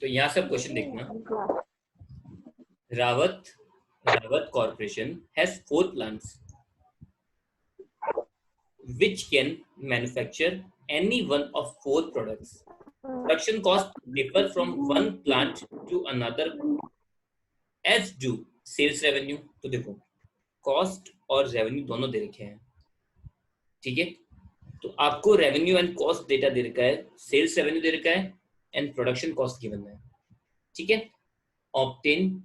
तो यहाँ से क्वेश्चन देखना, Rawat corporation has 4 plants which can manufacture any one of 4 products. Production cost differ from one plant to another as do sales revenue. तो देखो cost और revenue दोनों दे रखे हैं, ठीक है। तो आपको रेवेन्यू एंड कॉस्ट डेटा दे रखा है, सेल्स रेवेन्यू दे रखा है एंड प्रोडक्शन कॉस्ट गिवन है, ठीक है। Obtain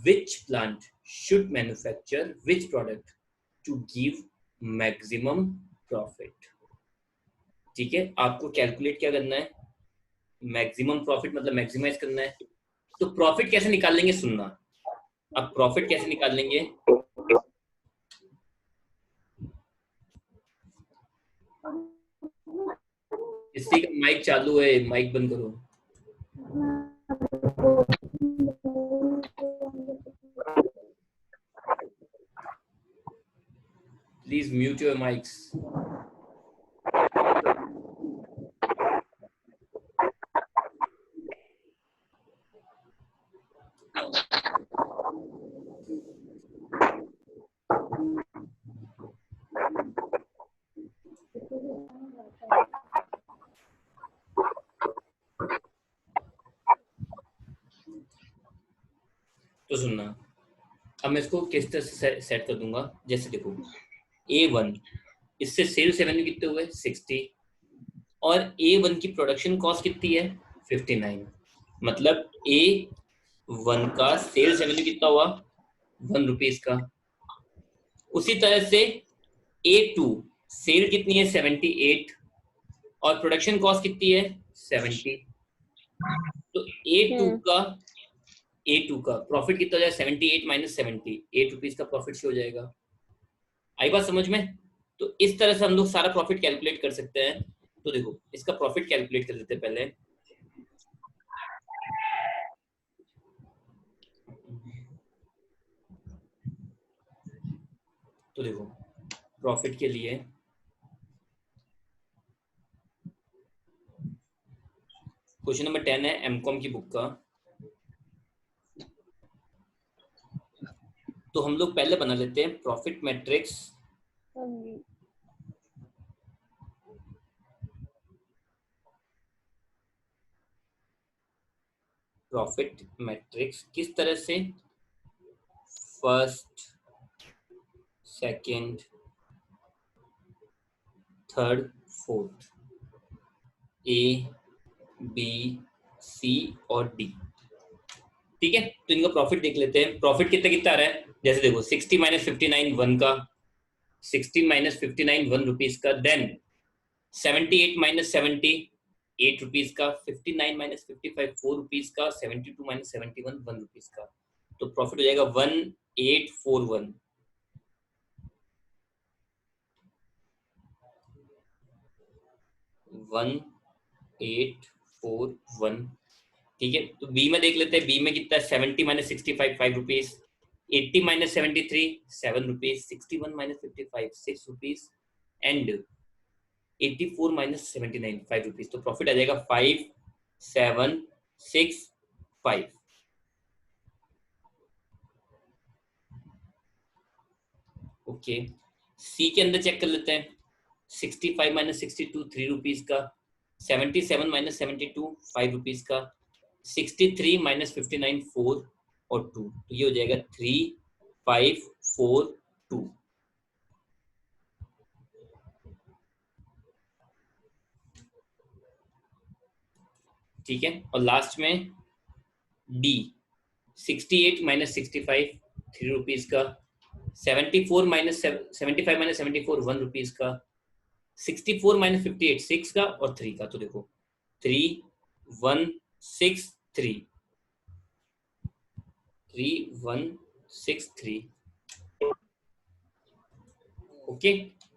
which plant should manufacture which product to give maximum profit, ठीक है। आपको कैलकुलेट क्या करना है, मैक्सिमम प्रॉफिट मतलब मैक्सिमाइज करना है। तो प्रॉफिट कैसे निकाल लेंगे, सुनना। अब प्रॉफिट कैसे निकाल लेंगे, किसी का माइक चालू है, माइक बंद करो। Please mute your mics. तो सुनना, अब मैं इसको किस तरह से सेट कर दूंगा, जैसे देखो A1, इससे सेल्स रेवेन्यू कितने हुए 60 और A1 की प्रोडक्शन कॉस्ट कितनी है 59, मतलब A1 का सेल्स रेवेन्यू कितना हुआ 1 रुपीज का। उसी तरह से A2 सेल कितनी है 78 और प्रोडक्शन कॉस्ट कितनी है 70, तो A2 का प्रॉफिट कितना हो जाएगा 78 माइनस 70, 8 रुपीज का प्रॉफिट शो हो जाएगा। आई बात समझ में? तो इस तरह से हम लोग सारा प्रॉफिट कैलकुलेट कर सकते हैं। तो देखो इसका प्रॉफिट कैलकुलेट कर लेते हैं पहले। तो देखो प्रॉफिट के लिए क्वेश्चन नंबर 10 है एमकॉम की बुक का। तो हम लोग पहले बना लेते हैं प्रॉफिट मैट्रिक्स। प्रॉफिट मैट्रिक्स किस तरह से, first, second, third, fourth, A, B, सी और डी, ठीक है। तो इनका प्रॉफिट देख लेते हैं। प्रॉफिट कितना कितना आ रहा है, जैसे देखो 60 माइनस 59 1 का, 60 माइनस 59 1 रुपीज का, देन 78 माइनस 70 8 रुपीज का, 59 माइनस 55 4 रुपीज का, 72 माइनस 71 1 रुपीज का। तो प्रॉफिट हो जाएगा 1841। ठीक है। तो बी में देख लेते हैं, बी में कितना है 70 minus 65 5 rupees, 80 minus 73 7 rupees, 61 minus 55 6 rupees and 84 minus 79 5 rupees. तो प्रॉफिट आ जाएगा 5765। ओके, सी के अंदर चेक कर लेते हैं। 65 माइनस 62 3 रुपीज का, 77 माइनस 72 5 रुपीज का, 63 माइनस 59 4 और 2, तो ये हो जाएगा 3542। ठीक है। और लास्ट में डी 68 माइनस 65 3 रुपीज का, 74 माइनस 75 माइनस 74 1 रुपीज का, 64 माइनस 58 6 का और 3 का। तो देखो 3163 3163। ओके,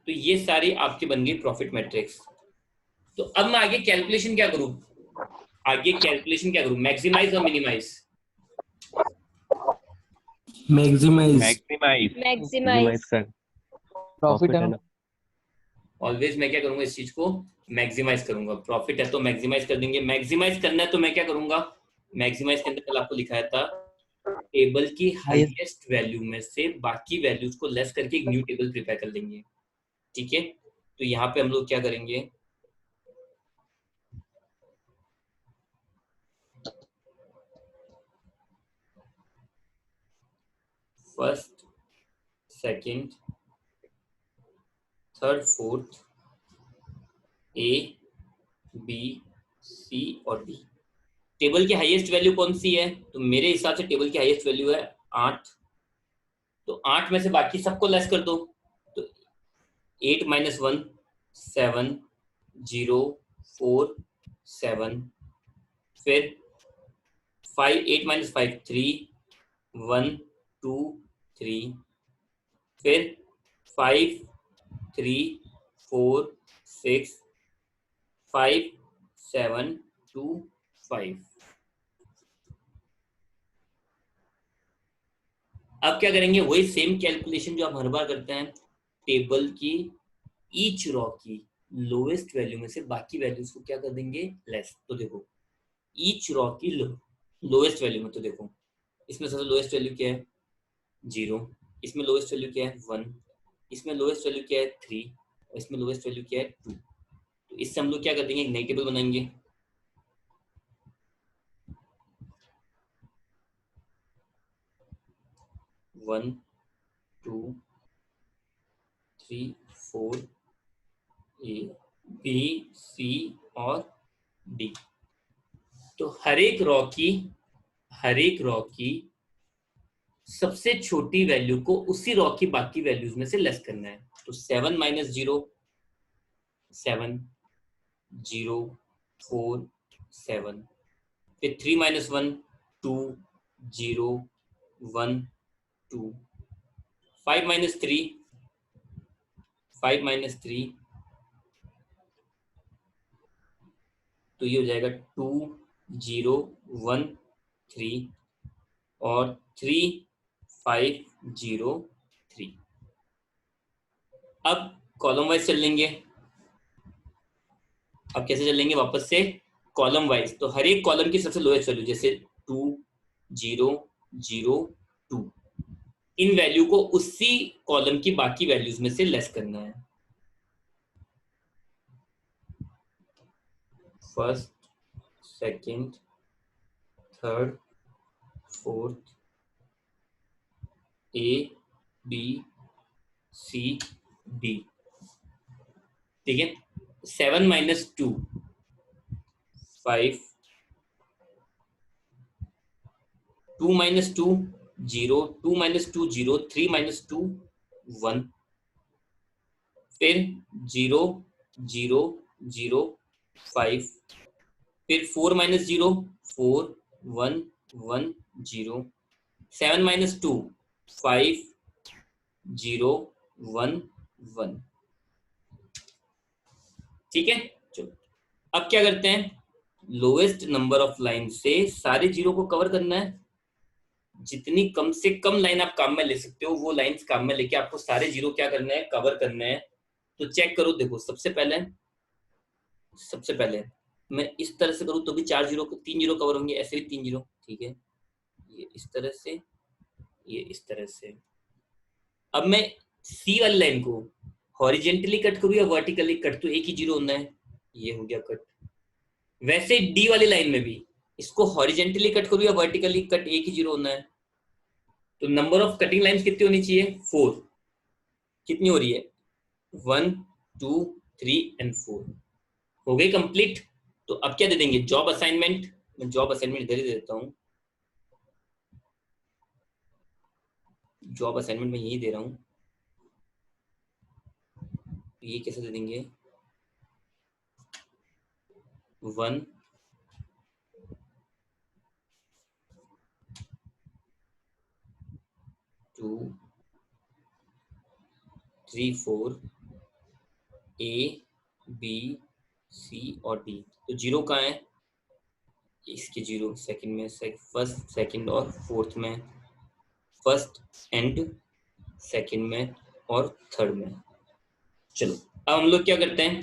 तो ये सारी आपकी बन गई प्रॉफिट मैट्रिक्स। तो अब मैं आगे कैलकुलेशन क्या करूं, मैक्सिमाइज और मिनिमाइज? मैक्सिमाइज कर प्रॉफिट है ना। ऑलवेज मैं क्या करूंगा, इस चीज को मैक्सिमाइज करूंगा। प्रॉफिट है तो मैक्सिमाइज कर देंगे। मैक्सिमाइज करना है तो मैं क्या करूंगा, मैक्सिमाइज के अंदर कल आपको लिखाया था टेबल की हाईएस्ट वैल्यू में से बाकी वैल्यूज को लेस करके एक न्यू टेबल प्रिपेयर कर लेंगे, ठीक है। तो यहाँ पे हम लोग क्या करेंगे, first, second, third, fourth, A, B, सी और डी। टेबल की हाईएस्ट वैल्यू कौन सी है? तो मेरे हिसाब से टेबल की हाईएस्ट वैल्यू है 8। तो 8 में से बाकी सबको लेस कर दो। तो 8 - 1 7 0 4 7, फिर 5 8 - 5 3 1 2 3, फिर 5 3 4 6 5 7 2 5। अब क्या करेंगे, वही सेम कैलकुलेशन जो हम हर बार करते हैं, टेबल की ईच रॉ की लोएस्ट वैल्यू में से बाकी वैल्यूज को क्या कर देंगे, लेस। तो देखो ईच रॉ की लोएस्ट वैल्यू में, तो देखो इसमें सबसे लोएस्ट वैल्यू क्या है 0, इसमें लोएस्ट वैल्यू क्या है 1, इसमें लोएस्ट वैल्यू क्या है 3, और इसमें लोएस्ट वैल्यू क्या है 2। तो इससे हम लोग क्या कर देंगे, एक नई टेबल बनाएंगे। वन 2 3 4 ए बी सी और डी। तो हर एक रॉ की सबसे छोटी वैल्यू को उसी रॉ की बाकी वैल्यूज में से लेस करना है। तो 7 - 0 7 0 4 7, फिर 3 - 1 2 0 1 2, 5 - 3 तो ये हो जाएगा 2 0 1 3 और 3 5 0 3। अब कॉलम वाइज चल लेंगे। अब कैसे चलेंगे, वापस से कॉलम वाइज। तो हर एक कॉलम की सबसे लोएस्ट वैल्यू, जैसे 2 0 0 2, इन वैल्यू को उसी कॉलम की बाकी वैल्यूज में से लेस करना है। First, second, third, fourth, A B C D, ठीक है। 7 - 2 5, 2 - 2 0, 2 - 2 0, 3 - 2 1, फिर 0 0 0 5, फिर 4 - 0 4 1 1 0, 7 - 2 5 0 1 1, ठीक है। चलो अब क्या करते हैं, लोएस्ट नंबर ऑफ लाइन से सारे जीरो को कवर करना है। जितनी कम से कम लाइन आप काम में ले सकते हो वो लाइंस काम में लेके आपको सारे जीरो क्या करना है, कवर करना है। तो चेक करो, देखो सबसे पहले मैं इस तरह से करूँ तो भी 4 जीरो, 3 जीरो कवर होंगे, ऐसे भी 3 जीरो, ठीक है। ये इस तरह से, ये इस तरह से। अब मैं सी वाली लाइन को हॉरिजेंटली कट करूँ या वर्टिकली कट, तो एक ही जीरो होना है, ये हो गया कट। वैसे डी वाली लाइन में भी इसको हॉरिजेंटली कट करूँ या वर्टिकली कट, एक ही जीरो होना है। तो नंबर ऑफ कटिंग लाइंस कितनी होनी चाहिए, 4। कितनी हो रही है, 1 2 3 एंड 4। हो गई कंप्लीट। तो अब क्या दे देंगे, जॉब असाइनमेंट। मैं जॉब असाइनमेंट इधर ही दे देता हूँ, जॉब असाइनमेंट में यही दे रहा हूँ। ये कैसे दे देंगे, 1 2 3 4 ए बी सी और डी। तो जीरो कहाँ है, इसके जीरो सेकंड में, फर्स्ट सेकंड और फोर्थ में, फर्स्ट एंड सेकंड में और थर्ड में। चलो अब हम लोग क्या करते हैं,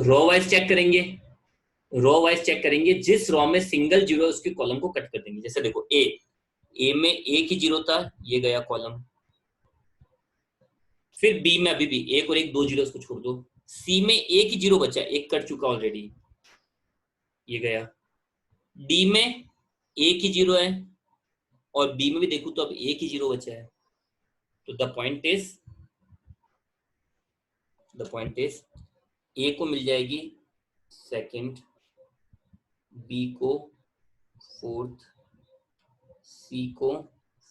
रो वाइज चेक करेंगे। रो वाइज चेक करेंगे, जिस रो में सिंगल जीरो है उसके कॉलम को कट कर देंगे। जैसे देखो ए में एक ही जीरो था, ये गया कॉलम। फिर बी में अभी भी एक और एक, दो जीरो, उसको छोड़ दो। सी में एक ही जीरो बचा, एक कट चुका ऑलरेडी, ये गया। डी में एक ही जीरो है, और बी में भी देखूं तो अब एक ही जीरो बचा है। तो द पॉइंट इज ए को मिल जाएगी सेकंड, बी को फोर्थ, सी को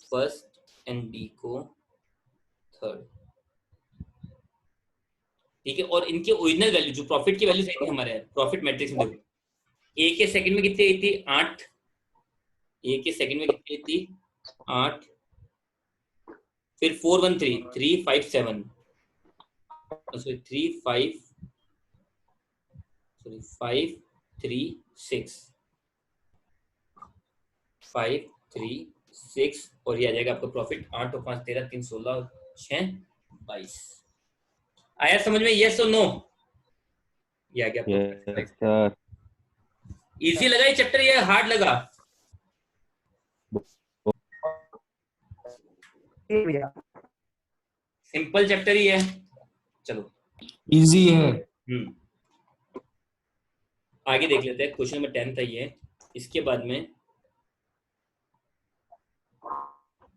फर्स्ट एंड डी को थर्ड। ठीक है, और इनके ओरिजिनल वैल्यू जो प्रॉफिट की वैल्यू है हमारे प्रॉफिट मैट्रिक्स में, देखो ए के सेकंड में कितनी आई थी, 8। ए के सेकंड में कितनी आई थी, 8। फिर 413 357, सॉरी 35, सॉरी 536, 536, और ये आ जाएगा आपका प्रॉफिट 8 और 5 13, 3 16, 6 22। आया समझ में, यस और नो? ये आ गया आपका। Yes sir. इजी लगा ये चैप्टर या हार्ड लगा? सिंपल चैप्टर ही है, चलो इजी है। आगे देख लेते हैं। क्वेश्चन नंबर 10 था ये। इसके बाद में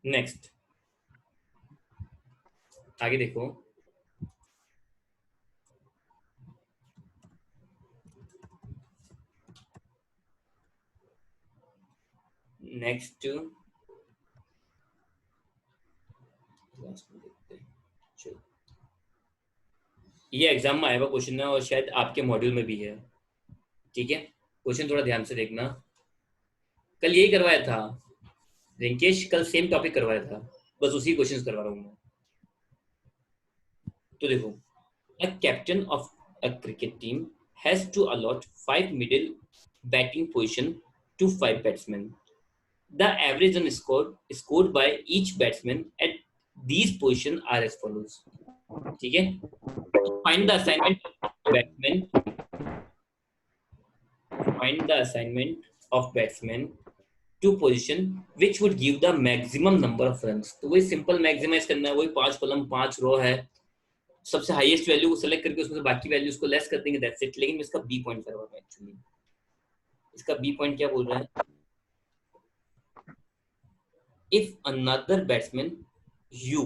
नेक्स्ट आगे देखो, नेक्स्ट ये एग्जाम में आया हुआ क्वेश्चन है और शायद आपके मॉड्यूल में भी है। ठीक है, क्वेश्चन थोड़ा ध्यान से देखना। कल यही करवाया था रिंकेश, कल सेम टॉपिक करवाया था, बस उसी क्वेश्चंस करवा रहा हूँ मैं। तो देखो, a captain of a cricket team has to allot 5 middle batting position to 5 batsmen. The average run scored by each batsman at these positions are as follows. ठीक है, find the assignment of batsmen. Find the assignment of batsmen to position which would give the maximum number of runs. तो वही simple maximise करना है, वही 5 column 5 रो है, सबसे highest value को सेलेक्ट करके उसमें से बाकी वैल्यूज को लेस कर देंगे, दैट्स इट। लेकिन इसका बी पॉइंट करवा रहा हूं एक्चुअली। इसका बी पॉइंट क्या बोल रहा है, if another batsman U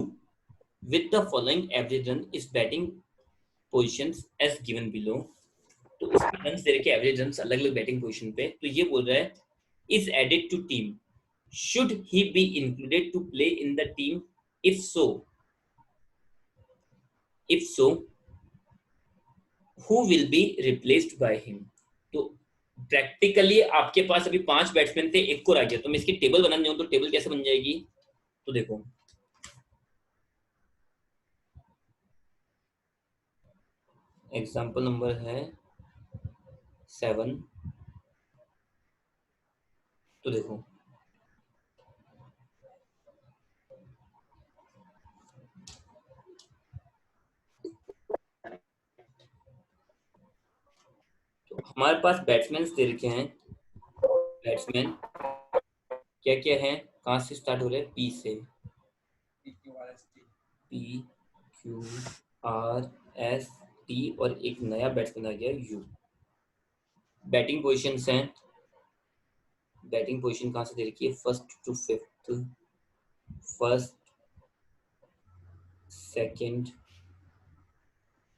with the following average run is batting positions as given below. तो इसके रन्स दे रखे, एवरेज रन्स अलग अलग बैटिंग पोजीशन पे। तो ये बोल रहा है is added to team, should he be included to play in the team, if so who will be replaced by him। तो प्रैक्टिकली आपके पास अभी 5 बैट्समैन थे, एक को रह गया, तो मैं इसकी टेबल बनाने जाऊं तो टेबल कैसे बन जाएगी? तो देखो, एग्जांपल नंबर है 7। तो देखो, तो हमारे पास बैट्समैन दे रखे हैं। बैट्समैन क्या क्या है, कहां से स्टार्ट हो रहे हैं, पी से, P Q R S T, और एक नया बैट्समैन आ गया यू। बैटिंग पोजीशंस हैं, बैटिंग पोजीशन कहां से दे रखी है, first to fifth, first, second,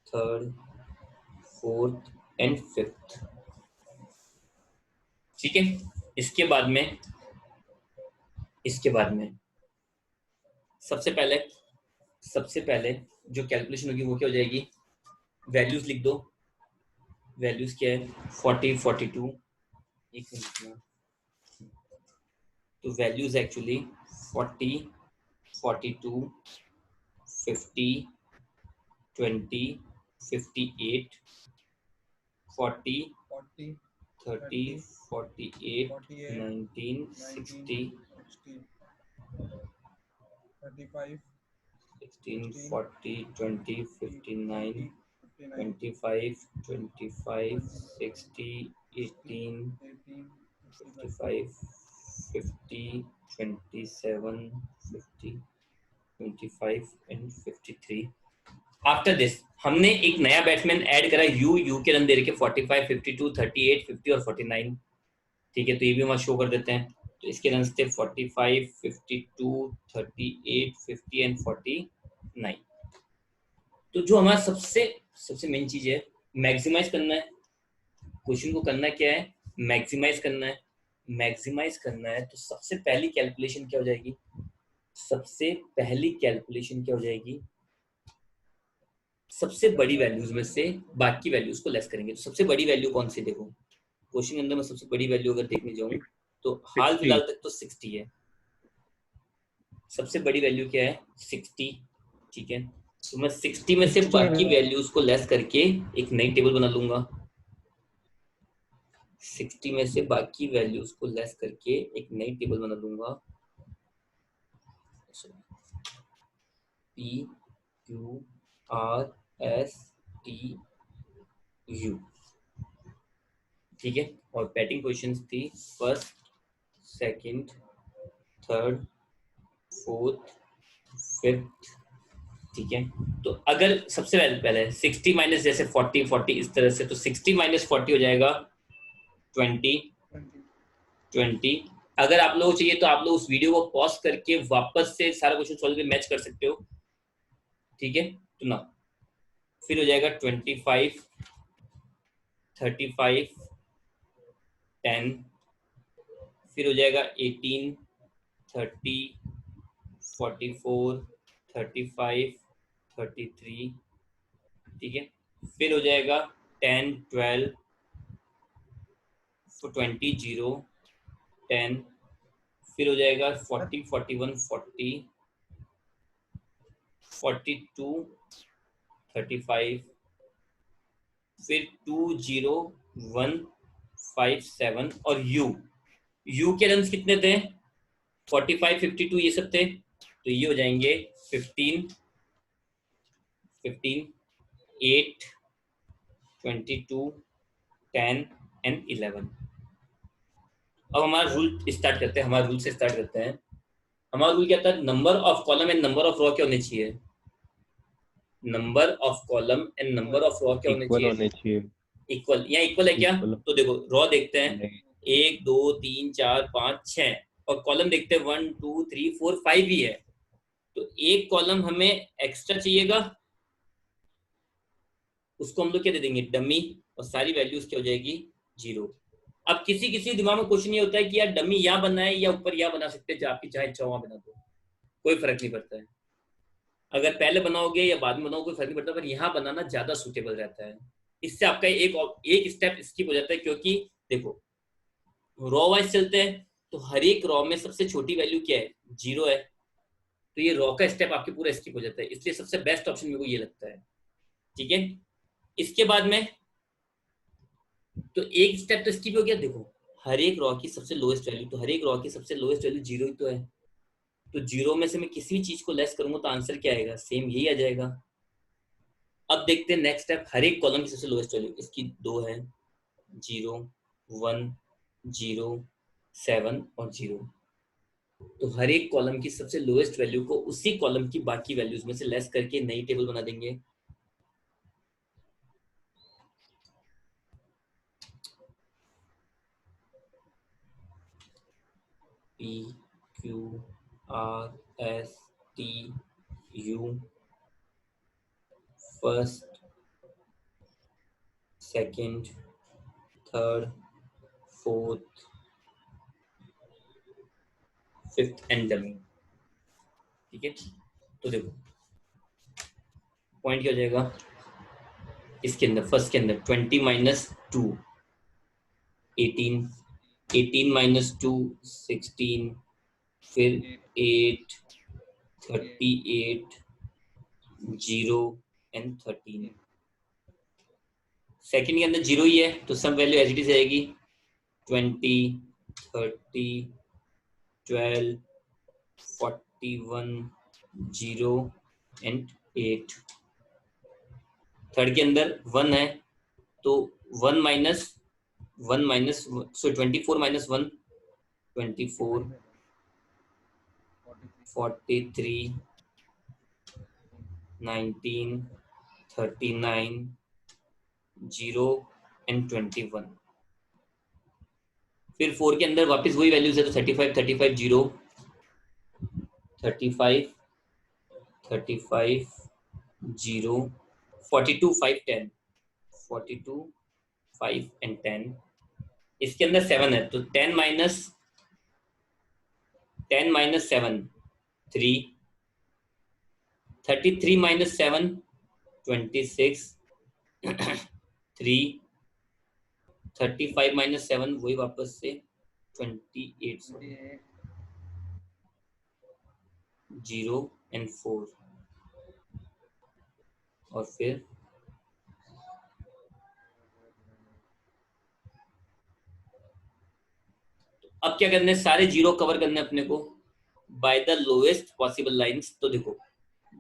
third, fourth and fifth. ठीक है, इसके बाद में सबसे पहले जो कैलकुलेशन होगी वो क्या हो जाएगी, वैल्यूज लिख दो। वैल्यूज क्या है, 40 42, एक मिनट में। तो values actually 40 42 50 20 58 40 30 48 19 60 35 16 40 20 59 25 25 60 18, 55, 50, 27, 50, 25 and 53. After this हमने एक नया बैट्समैन ऐड करा यू के रन दे रखे 45, 52, 38, 50 और 49. ठीक है, तो ये भी हम शो कर देते हैं. तो इसके रन थे 45, 52, 38, 50 एंड 49. तो जो हमारा सबसे मेन चीज है, मैक्सिमाइज करना है. क्वेश्चन को करना क्या है, मैक्सिमाइज करना है. मैक्सिमाइज करना है तो सबसे पहली कैलकुलेशन क्या हो जाएगी, सबसे पहली कैलकुलेशन क्या हो जाएगी, सबसे बड़ी वैल्यूज में से बाकी वैल्यूज को लेस करेंगे. तो सबसे बड़ी वैल्यू कौन सी, देखो क्वेश्चन के अंदर मैं सबसे बड़ी वैल्यू अगर देखने जाऊं तो हाल फिलहाल तक तो 60 है. सबसे बड़ी वैल्यू क्या है, 60. ठीक है, तो मैं 60 में से बाकी वैल्यूज को लेस करके एक नई टेबल बना लूंगा. 60 में से बाकी वैल्यूज को लेस करके एक नई टेबल बना लूंगा. P Q R S T U. ठीक है, और बैटिंग पोजीशंस थी first, second, third, fourth, fifth. ठीक है, तो अगर सबसे पहले 60 माइनस जैसे 40 40 इस तरह से, तो 60 माइनस 40 हो जाएगा 20. अगर आप लोगों को चाहिए तो आप लोग उस वीडियो को पॉज करके वापस से सारा क्वेश्चन सॉल्व करके मैच कर सकते हो. ठीक है, तो ना फिर हो जाएगा 25, 35, 10. फिर हो जाएगा 18, 30, 44, 35, 33. ठीक है, फिर हो जाएगा 10, 12, 20, 0, 10. फिर हो जाएगा 40, 41, 40, 42, 35. फिर 2, 0, 1, 5, 7 और यू के रन कितने थे, 45, 52 ये सब थे. तो ये हो जाएंगे 15, 8, 22, 10 एंड 11. अब हमारा रूल स्टार्ट करते हैं. हमारा रूल से स्टार्ट करते हैं. हमारा रूल क्या था, number of column and number of row क्या होने चाहिए, number of column and number of row क्या होने चाहिए, इक्वल. यहाँ इक्वल है क्या, तो देखो रो देखते हैं 1 2 3 4 5 6 और कॉलम देखते हैं 1 2 3 4 5 ही है. तो एक कॉलम हमें एक्स्ट्रा चाहिएगा, उसको हम लोग क्या दे देंगे, डमी, और सारी वैल्यूज क्या हो जाएगी, 0. अब किसी किसी दिमाग में क्वेश्चन ये होता है कि यार डमी यहाँ बनाए या ऊपर यहाँ बना सकते हैं, आपकी चाहे इच्छा वहां बना दो, कोई फर्क नहीं पड़ता है. अगर पहले बनाओगे या बाद में बनाओगे कोई फर्क नहीं पड़ता, पर यहाँ बनाना ज्यादा सुटेबल रहता है. इससे आपका एक स्टेप स्किप हो जाता है, क्योंकि देखो रॉ वाइज चलते हैं तो हर एक रॉ में सबसे छोटी वैल्यू क्या है, 0 है. तो ये रॉ का स्टेप आपके पूरा स्किप हो जाता है, इसलिए सबसे बेस्ट ऑप्शन मेरे को ये लगता है. ठीक है, इसके बाद में तो एक स्टेप तो स्किप हो गया. देखो हर एक रॉ की सबसे लोएस्ट वैल्यू, तो हर एक रॉ की सबसे लोएस्ट वैल्यू 0 ही तो है. तो 0 में से मैं किसी भी चीज को लेस करूंगा तो आंसर क्या आएगा, सेम यही आ जाएगा. अब देखते हैं नेक्स्ट स्टेप, हर एक कॉलम की सबसे लोएस्ट वैल्यू, इसकी 2 है, 0, 1, 0, 7 और 0. तो हर एक कॉलम की सबसे लोएस्ट वैल्यू को उसी कॉलम की बाकी वैल्यूज में से लेस करके नई टेबल बना देंगे. P Q R S T U, first, second, third, fourth, fifth and dummy. ठीक है, तो देखो पॉइंट क्या हो जाएगा इसके अंदर, फर्स्ट के अंदर 20 माइनस 2 18, 18 माइनस 2 16, फिर 8, 38, 0 एंड 13. सेकंड के अंदर 0 ही है तो सब वैल्यू एज इट इज रहेगी, 20, 30, 12, 41, 0 एंड 8. थर्ड के अंदर 1 है तो 1 minus 1 minus, so 24 minus 1, 24, 43, 19, 39, 0 and 21। फिर 4 के अंदर वापस वही वैल्यूज है, तो 35, 35, 0, 35, 35, 0, 42, 5, 10, 42, 5 एंड 10। इसके अंदर 7 है, तो 10 माइनस 7, 3, 33 माइनस 7, 26, 3, 35 माइनस 7 वही वापस से 28, 0 एंड 4, और फिर अब क्या करना है, सारे जीरो कवर करने अपने को by the lowest possible lines. तो देखो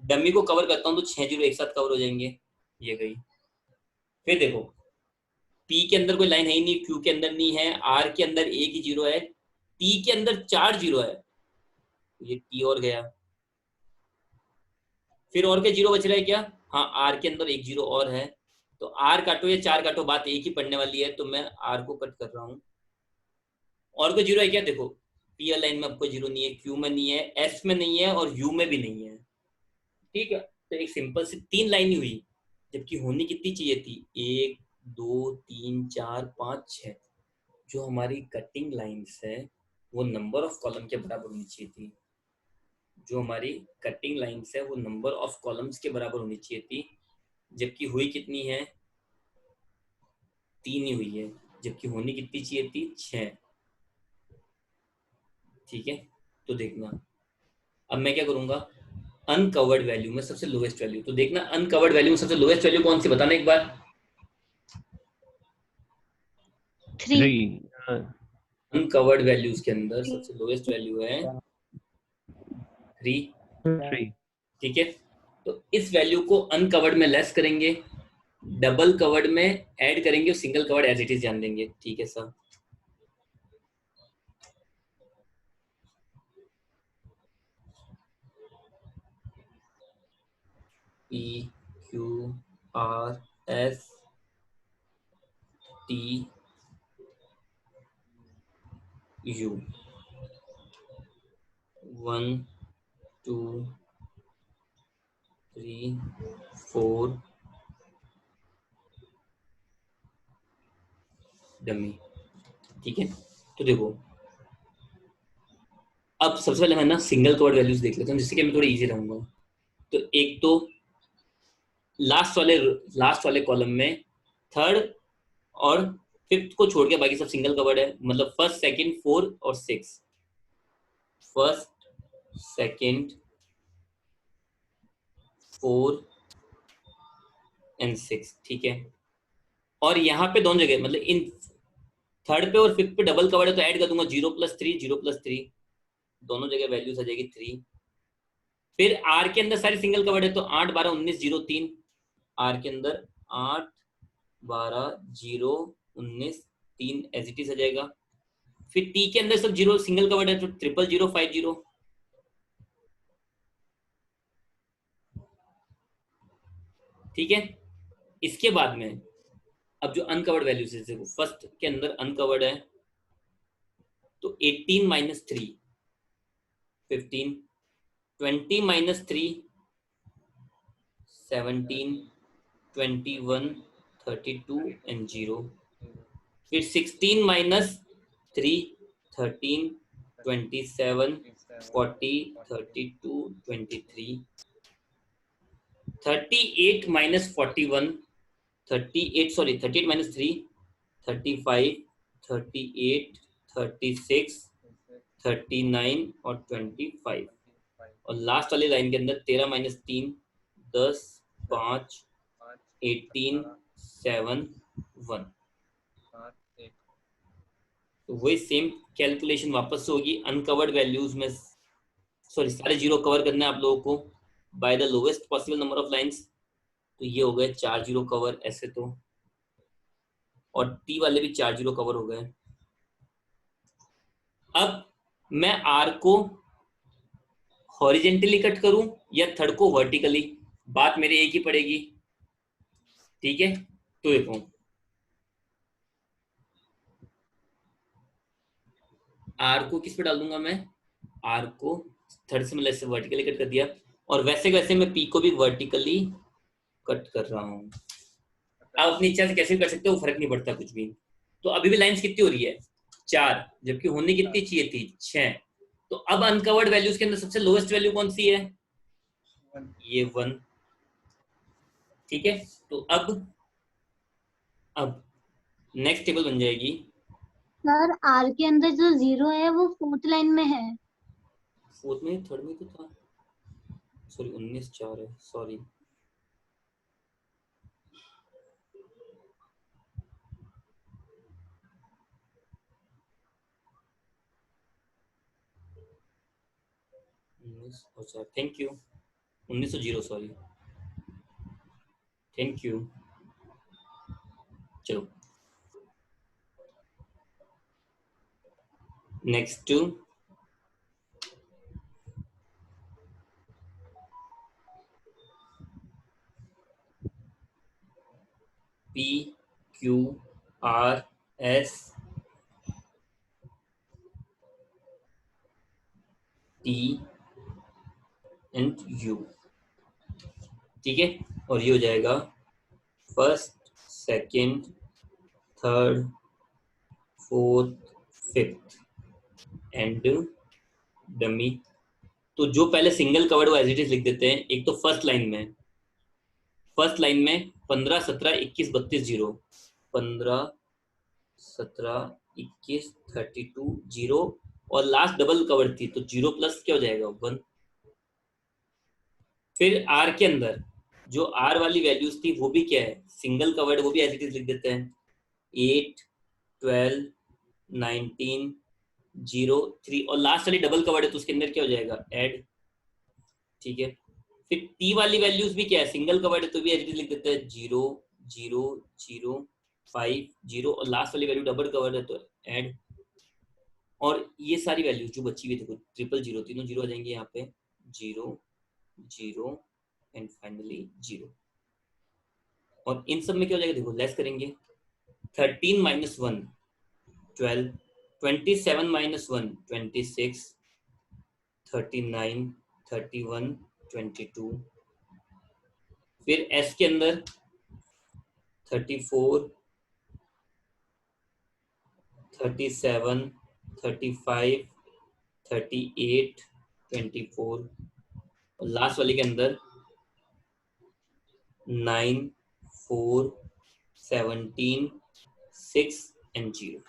डमी को कवर करता हूं तो 6 जीरो एक साथ कवर हो जाएंगे, ये गई। फिर देखो पी के अंदर कोई लाइन है ही नहीं, क्यू के अंदर नहीं है, आर के अंदर एक ही जीरो है, टी के अंदर 4 जीरो है, ये टी और गया। फिर और क्या जीरो बच रहा है क्या, हाँ आर के अंदर एक जीरो और है, तो आर काटो या 4 काटो, बात एक ही पड़ने वाली है, तो मैं आर को कट कर रहा हूं। और कोई जीरो है क्या, देखो पी लाइन में आपको जीरो नहीं है, क्यू में नहीं है, एस में नहीं है, और यू में भी नहीं है। ठीक है, तो एक सिंपल सी 3 लाइन ही हुई, जबकि होनी कितनी चाहिए थी, 1, 2, 3, 4, 5, 6। जो हमारी कटिंग लाइंस है वो नंबर ऑफ कॉलम के बराबर होनी चाहिए थी, जो हमारी कटिंग लाइंस है वो नंबर ऑफ कॉलम्स के बराबर होनी चाहिए थी, जबकि हुई कितनी है, 3 ही हुई है, जबकि होनी कितनी चाहिए थी, 6। ठीक है, तो देखना अब मैं क्या करूंगा, अनकवर्ड वैल्यू में सबसे लोएस्ट वैल्यू, तो देखना अनकवर्ड वैल्यू में सबसे लोएस्ट वैल्यू कौन सी, बताना एक बार। 3। अनकवर्ड वैल्यूज के अंदर सबसे लोएस्ट वैल्यू है 3। 3। ठीक है, तो इस वैल्यू को अनकवर्ड में लेस करेंगे, डबल कवर्ड में ऐड करेंगे, और single covered as it is जान देंगे। ठीक है sir, P Q R S T U, 1, 2, 3, 4 dummy. ठीक है, तो देखो अब सबसे पहले मैं ना सिंगल कवर्ड वैल्यूज देख लेता हूँ, जिससे कि मैं थोड़ा इजी रहूंगा। तो एक तो लास्ट वाले कॉलम में थर्ड और फिफ्थ को छोड़ के बाकी सब सिंगल कवर्ड है, मतलब फर्स्ट, सेकंड, 4 और 6, फर्स्ट, सेकंड, 4 एंड 6। ठीक है, और यहाँ पे दोनों जगह मतलब इन थर्ड पे और फिफ्थ पे डबल कवर्ड है, तो ऐड कर दूंगा 0+3, 0+3, दोनों जगह वैल्यूज आ जाएगी 3। फिर आर के अंदर सारी सिंगल कवर्ड है, तो 8, 12, 19, 0, 3, आर के अंदर 8, 12, 0, 19, 3 एज इट इज आ जाएगा। फिर टी के अंदर सब जीरो सिंगल कवर्ड है, तो 000, 50। ठीक है, इसके बाद में अब जो अनकवर्ड वैल्यूज है, देखो फर्स्ट के अंदर अनकवर्ड है, तो 18 माइनस 3, 15, 20 माइनस 3, 17, 21, 32 एंड 0। फिर 16 माइनस 3, 13, 27, 40, 32, 23, 38 माइनस 41, 38 माइनस 3, 35, 38, 36, 39 और 25। और लास्ट वाली लाइन के अंदर 13 माइनस 3, 10, 5, 18, 7, 1। तो वही सेम कैलकुलेशन वापस से होगी अनकवर्ड वैल्यूज में, सॉरी सारे जीरो कवर करना है आप लोगों को by the lowest possible number of lines. तो ये हो गए 4 जीरो कवर ऐसे तो, और टी वाले भी 4 जीरो कवर हो गए। अब मैं आर को हॉरिजेंटली कट करूं या थर्ड को वर्टिकली, बात मेरी एक ही पड़ेगी। ठीक है, तो देखो आर को किस पे डाल दूंगा मैं, आर को थर्ड से मतलब ऐसे वर्टिकली कट कर दिया, और वैसे वैसे मैं पी को भी वर्टिकली कट कर रहा हूं। आप अपनी इच्छा से कैसे भी कर सकते हो, फर्क नहीं पड़ता कुछ भी। तो अभी भी लाइंस कितनी हो रही है, 4, जबकि होनी कितनी चाहिए थी, 6। तो अब अनकवर्ड वैल्यूज के अंदर सबसे लोएस्ट वैल्यू कौन सी है, ये 1। ठीक है, तो अब नेक्स्ट टेबल बन जाएगी। सर आर के अंदर जो 0 है वो 4th लाइन में है। फोर्थ में, थर्ड में तो था, सॉरी 19 4 है, सॉरी। अच्छा thank you, 19 sorry, thank you. चलो next P Q R S T and U. ठीक है, और ये हो जाएगा first, second, third, fourth, fifth and dummy. तो जो पहले सिंगल कवर्ड वो एज इट इज लिख देते हैं। एक तो फर्स्ट लाइन में 15 17 21 32 जीरो, 15 17 21 32 जीरो, और लास्ट डबल कवर्ड थी तो जीरो प्लस क्या हो जाएगा 1। फिर आर के अंदर जो आर वाली वैल्यूज थी वो भी क्या है, सिंगल कवर्ड, वो भी एज इट इज लिख देते हैं, 8 12 19 0 3, और लास्ट वाली डबल कवर्ड है तो उसके अंदर क्या हो जाएगा ऐड। ठीक है, फिर टी वाली वैल्यूज भी क्या है, सिंगल कवर्ड है तो भी एज इट इज लिख देते हैं 0 0 0 5 0, और लास्ट वाली वैल्यू डबल कवर्ड है तो ऐड। और ये सारी वैल्यूज जो बची हुई, देखो ट्रिपल जीरो, तीनों जीरो आ जाएंगे यहाँ पे, 0 0 एंड फाइनली 0। और इन सब में क्या हो जाएगा, देखो लेस करेंगे, 13 माइनस 1 12, 27 माइनस 1 26, 39 31 22। फिर एस के अंदर 34 37 35 38 24, और लास्ट वाले के अंदर 9 4 17 6 एंड 0।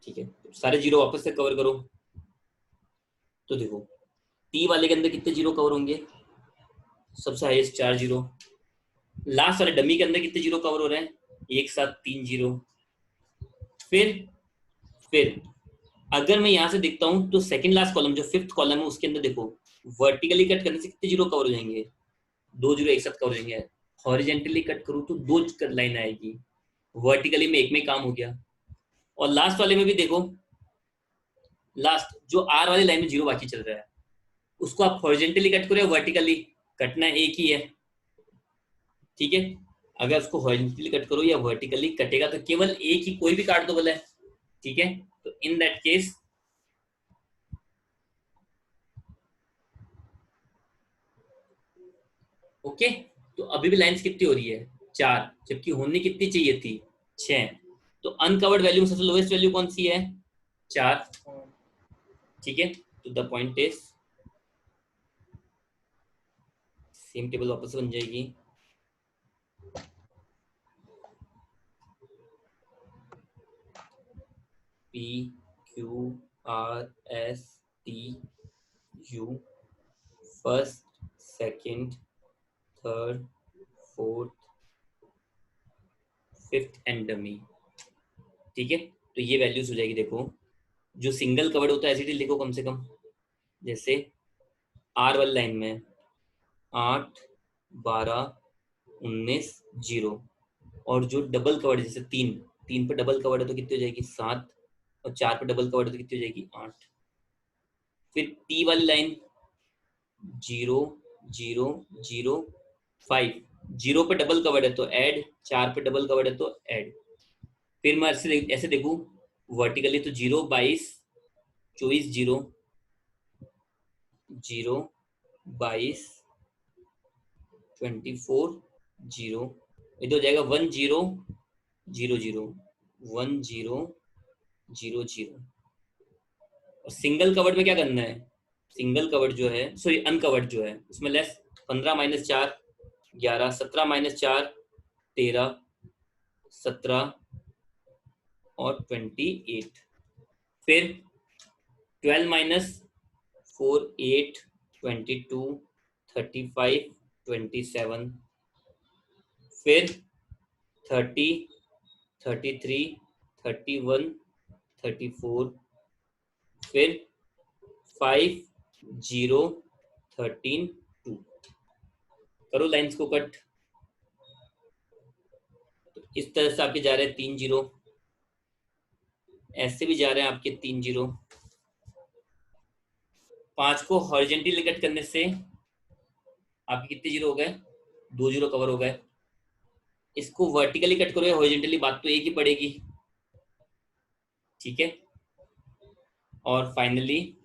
ठीक है, तो सारे जीरो वापस से कवर करो। तो देखो टी वाले के अंदर कितने जीरो कवर होंगे, सबसे हाईएस्ट 4 जीरो। लास्ट वाले डमी के अंदर कितने जीरो कवर हो रहे हैं, एक साथ 3 जीरो। फिर अगर मैं यहां से देखता हूं तो सेकंड लास्ट कॉलम जो फिफ्थ कॉलम है उसके अंदर देखो वर्टिकली कट करने से कितने जीरो कवर हो जाएंगे, 2 जीरो एक साथ कवर हो जाएंगे। हॉरिजेंटली कट करूं तो 2 लाइन आएगी, वर्टिकली में एक में काम हो गया। और लास्ट वाले में भी देखो, लास्ट जो आर वाली लाइन में जीरो बाकी चल रहा है उसको आप हॉरिजेंटली कट करो या वर्टिकली, कटना एक ही है। ठीक है, अगर उसको हॉरिजेंटली कट करो या वर्टिकली कटेगा तो केवल एक ही, कोई भी काट दो बोला है। ठीक है, तो इन दैट केस ओके। तो अभी भी लाइंस कितनी हो रही है, 4, जबकि होनी कितनी चाहिए थी, 6। तो अनकवर्ड वैल्यू में सबसे लोएस्ट वैल्यू कौन सी है, 4। ठीक है, तो the point is, same table वापस बन जाएगी। P Q R S T you, first, second, third, fourth, fifth and dummy. ठीक है, तो ये वैल्यूज हो जाएगी। देखो जो सिंगल कवर्ड होता है एसिड लिखो कम से कम, जैसे आर वाली लाइन में 8 12 19 0, और जो डबल कवर्ड जैसे 3 3 पे डबल कवर्ड है तो कितनी हो जाएगी 7, और 4 पे डबल कवर्ड है तो कितनी हो जाएगी 8। फिर टी वाली लाइन 0 0 0 5, 0 पे डबल कवर्ड है तो ऐड, 4 पे डबल कवर्ड है तो ऐड। फिर मैं ऐसे देखूं वर्टिकली तो 0 22 24 0 0 22 24 0, इधर हो जाएगा 1 0 0 0 1 0 0 0। और सिंगल कवर्ड में क्या करना है, सिंगल कवर्ड जो है सॉरी अनकवर्ड जो है उसमें लेस 15 - 4 11, 17 - 4 13, 17 और 28। फिर 12 - 4 8 22 35 27। फिर 30 33 31 34। फिर 5 0 13 2। करो लाइंस को कट। तो इस तरह से आपके जा रहे हैं 3 0, ऐसे भी जा रहे हैं आपके 3 0। 5 को हॉरिजॉन्टली कट करने से आपके कितने 0 हो गए, 2 0 कवर हो गए। इसको वर्टिकली कट करो या हॉरिजॉन्टली, बात तो एक ही पड़ेगी, ठीक है। और फाइनली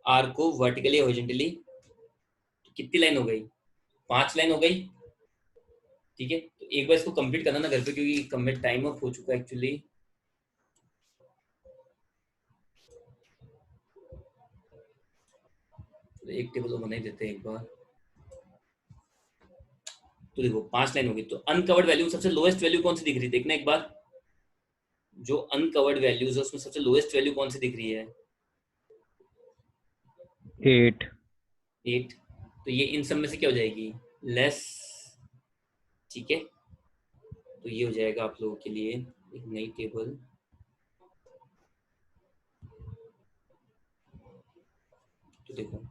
आर को वर्टिकली हॉरिजॉन्टली, कितनी लाइन हो गई, 5 लाइन हो गई, ठीक है। तो एक बार इसको कंप्लीट करना ना घर पे, क्योंकि कम टाइम ऑफ हो चुका है एक्चुअली। तो एक टेबल बना ही देते हैं एक बार। तो देखो 5 लाइन होगी, तो अनकवर्ड वैल्यू सबसे लोएस्ट वैल्यू कौन सी दिख रही है, देखना एक बार। जो अनकवर्ड वैल्यूज है उसमें सबसे लोएस्ट वैल्यू कौन सी दिख रही है, 8। 8। तो ये इन सब में से क्या हो जाएगी, लेस, ठीक है। तो ये हो जाएगा आप लोगों के लिए एक नई टेबल। तो देखो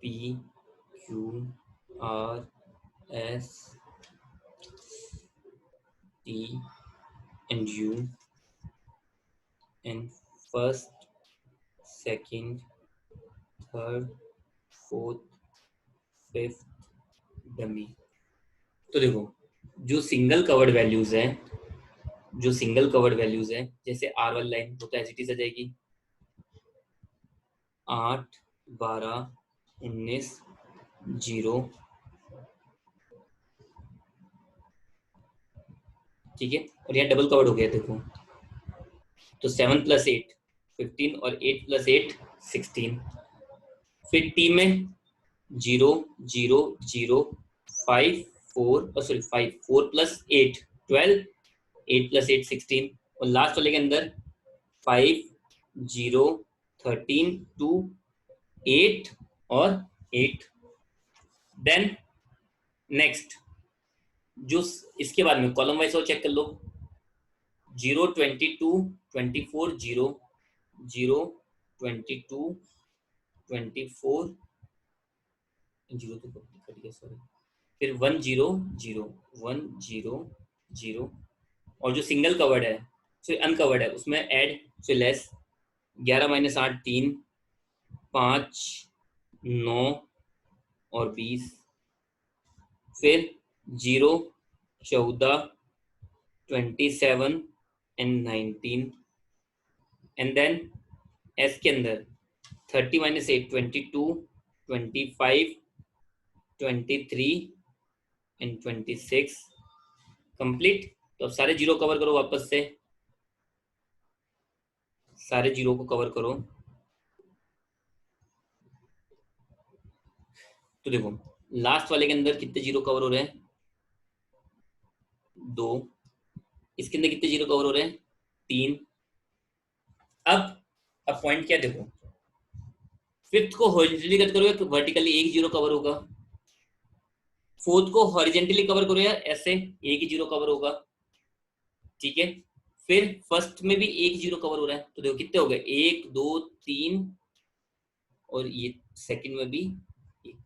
P Q R S T and U, and first, second, third, fourth, fifth dummy. तो देखो जो सिंगल कवर्ड वैल्यूज है, जो सिंगल कवर्ड वैल्यूज है, जैसे आर वाली लाइन वो तो ऐसी आ जाएगी 8 12 19 0, ठीक है। और यहाँ डबल कवर्ड हो गया देखो, तो 7 + 8 15 और 8 + 8 16। फिर टी में 0 0 0 5 4 सॉरी 5 4 + 8 12, 8 + 8 16। और लास्ट वाले के अंदर 5 0 13 2 8 और 8। देन नेक्स्ट जो इसके बाद में कॉलम वाइज और चेक कर लो, 0 22 24 0 0 22 24 0 तो कट गया सॉरी। फिर 1 0 0 1 0 0। और जो सिंगल कवर्ड है सॉरी अनकवर्ड है उसमें ऐड से लेस 11 - 8 3 5 9 और 20। फिर 0 14 27 एंड 19। एंड देन एस के अंदर 30 - 8 22 25 23 एंड 26 कंप्लीट। तो अब सारे 0 कवर करो, वापस से सारे 0 को कवर करो। तो देखो लास्ट वाले के अंदर कितने 0 कवर हो रहे हैं, 2। इसके अंदर कितने 0 कवर हो रहे हैं, 3। अब पॉइंट क्या देखो, फिफ्थ को हॉरिजॉन्टली कट करो या वर्टिकली, एक 0 कवर होगा। फोर्थ को हॉरिजॉन्टली कवर करो या ऐसे, एक ही 0 कवर होगा। ठीक है, फिर फर्स्ट में भी एक जीरो कवर हो रहा है, तो देखो कितने हो गए, 1 2 3, और ये सेकंड में भी एक।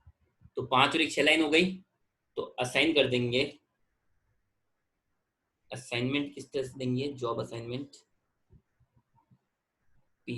तो 5 और 1 6 लाइन हो गई। तो असाइन कर देंगे, असाइनमेंट किस तरह से देंगे, जॉब असाइनमेंट P